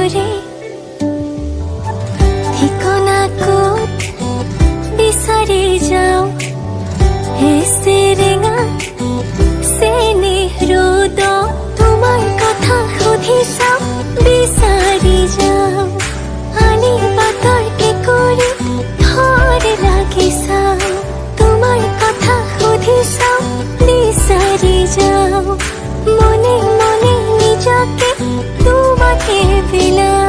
করে ঠিকনা কোত বিচাৰি যাওঁ হেসে ৰেঙা চেনি ৰ'দ তোমাৰ কথা সুধি চাওঁ বিচাৰি যাওঁ আনি বাতৰকে কৰি ধৰে লাগি চাওঁ তোমাৰ কথা সুধি চাওঁ বিচাৰি যাওঁ মনে মনে নিজকে তোমাকে বিলাওঁ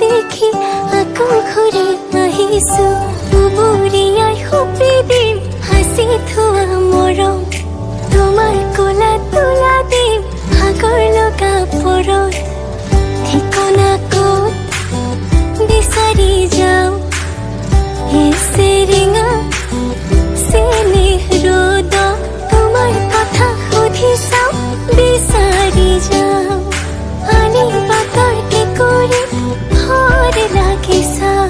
দেখি আকৌ ঘূৰি আহিছো বুবুৰিয়াই সুপি দিম হাসি থোৱা মৰম তোমাৰ কোলা তোলা দিম ভাগৰ লগা পৰত ঠিকনা ক'ত বিচাৰি যাওঁ হেসে ৰেঙা চেনি ৰ'দ তোমাৰ কথা সুধি চাওঁ বিচাৰি যাওঁ আনি বাতৰকে কৰি ধৰে লাগি চাওঁ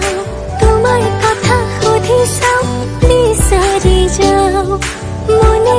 তোমাৰ কথা সুধি চাওঁ বিচাৰি যাওঁ মনে